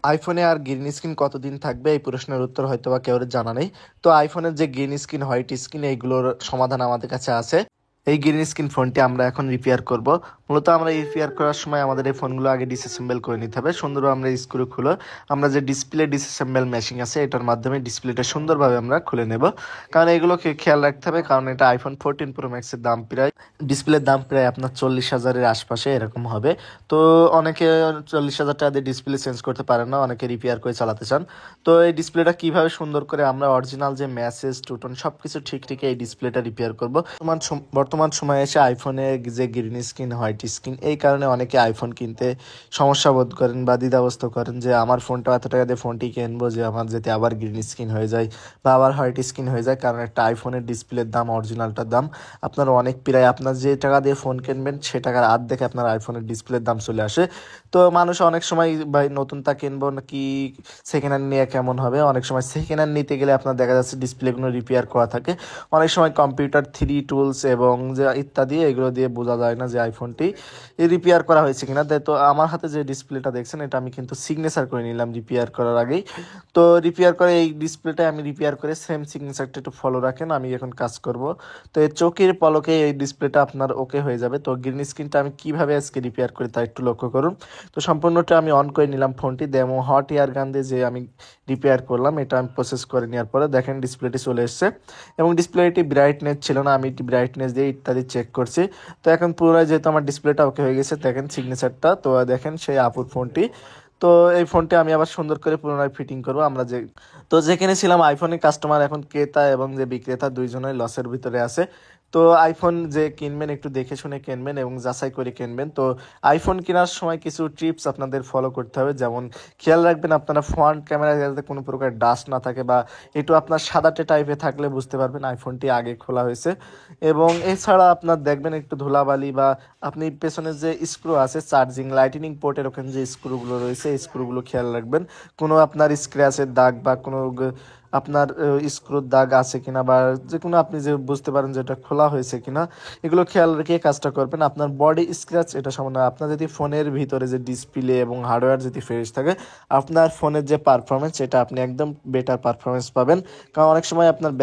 আইফোনে আর green screen কতদিন থাকবে এই প্রশ্নের উত্তর হয়তো বা কেউ জানা নেই। তো আইফোনের যে গ্রিন স্ক্রিন হোয়াইট স্ক্রিন এইগুলোর সমাধান আমাদের কাছে আছে। এই গ্রিন স্ক্রিন ফোনটি আমরা এখন রিপেয়ার করব। মূলত আমরা রিপেয়ার করার সময় আমাদের এই ফোনগুলো আগে ডিসঅ্যাসেম্বল করে নিতে হবে সুন্দরভাবে। আমরা স্ক্রু খুলে আমরা যে ডিসপ্লে ডিসঅ্যাসেম্বল মেশিন আছে এটার মাধ্যমে ডিসপ্লেটা সুন্দরভাবে আমরা খুলে নেব। কারণ এগুলোকে খেয়াল রাখতে হবে, কারণ এটা আইফোন 14 প্রো ম্যাক্সের দাম প্রায়, ডিসপ্লের দাম প্রায় আপনার 40,000-এর আশপাশে এরকম হবে। তো অনেকে 40,000 টাকা দিয়ে ডিসপ্লে চেঞ্জ করতে পারেন না, অনেকে রিপেয়ার করে চালাতে চান। তো এই ডিসপ্লেটা কিভাবে সুন্দর করে আমরা অরিজিনাল যে মেসেজ টুটন সব কিছু ঠিক ঠিক এই ডিসপ্লেটা রিপেয়ার করব। বর্তমান সময়ে এসে আইফোনে যে গ্রিন স্ক্রিন হোয়াইট স্ক্রিন এই কারণে অনেকে আইফোন কিনতে সমস্যা বোধ করেন বা দ্বিধাগ্রস্ত করেন যে আমার ফোনটা এত টাকা দিয়ে ফোনটি কিনবো যে আমার যাতে আবার গ্রিন স্ক্রিন হয়ে যায় বা আবার হোয়াইট স্ক্রিন হয়ে যায়। কারণ একটা আইফোনের ডিসপ্লের দাম, অরিজিনালটার দাম আপনার অনেক প্রায় আপনার যে টাকা দিয়ে ফোন কিনবেন সে টাকার দেখে আপনার আইফোনের ডিসপ্লের দাম চলে আসে। তো মানুষ অনেক সময় ভাই নতুনটা কিনবো নাকি সেকেন্ড হ্যান্ড নিয়ে কেমন হবে, অনেক সময় সেকেন্ড হ্যান্ড নিতে গেলে আপনার দেখা যাচ্ছে ডিসপ্লেগুলো রিপেয়ার করা থাকে। অনেক সময় কম্পিউটার 3 টুলস এবং যে ইত্যাদি এগুলো দিয়ে বোঝা যায় না যে আইফোনটি রিপেয়ার করা হয়েছে কিনা। তো আমার হাতে যে ডিসপ্লেটা দেখছেন এটা আমি কিন্তু সিগনেচার করে নিলাম রিপেয়ার করার আগেই। তো রিপেয়ার করে এই ডিসপ্লেটা আমি রিপেয়ার করে সেম সিগনেচারটা একটু ফলো রাখেন, আমি এখন কাজ করব। তো এই চোখের পলকে এই ডিসপ্লেটা আপনার ওকে হয়ে যাবে। তো গ্রিন স্ক্রিনটা আমি কিভাবে আজকে রিপেয়ার করি তা একটু লক্ষ্য করুন। তো সম্পূর্ণটা আমি অন করে নিলাম ফোনটি, দেমো হট এয়ার গান দিয়ে যে আমি রিপেয়ার করলাম এটা আমি প্রসেস করে নেওয়ার পরে দেখেন ডিসপ্লেটি চলে এসছে এবং ডিসপ্লেটি ব্রাইটনেস ছিল না, আমি ব্রাইটনেস দিয়ে ইত্যাদি চেক করছি। তো এখন পুরো যেহেতু আমার ডিসপ্লেটা ওকে হয়ে গেছে, দেখেন সিগনেচারটা, তো দেখেন সেই আপুর ফোনটি। তো এই ফোনটি আমি আবার সুন্দর করে পুনরায় ফিটিং করবো। আমরা যে তো যেখানে ছিলাম আইফোনের কাস্টমার এখন ক্রেতা এবং যে বিক্রেতা দুইজনের লসের ভিতরে আছে। তো আইফোন যে কিনবেন একটু দেখে শুনে কিনবেন এবং যাচাই করে কিনবেন। তো আইফোন কেনার সময় কিছু টিপস আপনাদের ফলো করতে হবে, যেমন খেয়াল রাখবেন আপনারা ফ্রন্ট ক্যামেরায় যাতে কোনো প্রকার ডাস্ট না থাকে বা একটু আপনার সাদাটে টাইপে থাকলে বুঝতে পারবেন আইফোনটি আগে খোলা হয়েছে। এবং এছাড়া আপনার দেখবেন একটু ধুলাবালি বা আপনি পেছনে যে স্ক্রু আছে চার্জিং লাইটিনিং পোর্টের ওখানে যে স্ক্রুগুলো রয়েছে এই স্ক্রুগুলো খেয়াল রাখবেন কোনো আপনার স্ক্র্যাচের দাগ বা কোনো আপনার স্ক্রুর দাগ আছে কিনা বা যে কোনো আপনি যে বুঝতে পারেন যে এটা খোলা হয়েছে কিনা এগুলো খেয়াল রেখে কাজটা করবেন। আপনার বডি স্ক্র্যাচ এটা সামান্য, আপনার যদি ফোনের ভিতরে যে ডিসপ্লে এবং হার্ডওয়্যার যদি ফ্রেশ থাকে আপনার ফোনের যে পারফরমেন্স এটা আপনি একদম বেটার পারফরমেন্স পাবেন। কারণ অনেক সময় আপনার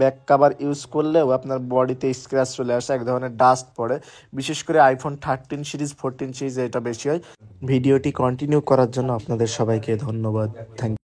ব্যাক কাভার ইউজ করলেও আপনার বডিতে স্ক্র্যাচ চলে আসে, এক ধরনের ডাস্ট পড়ে, বিশেষ করে আইফোন 13 সিরিজ 14 সিরিজে এটা বেশি হয়। ভিডিওটি কন্টিনিউ করার জন্য আপনাদের সবাইকে ধন্যবাদ। থ্যাংক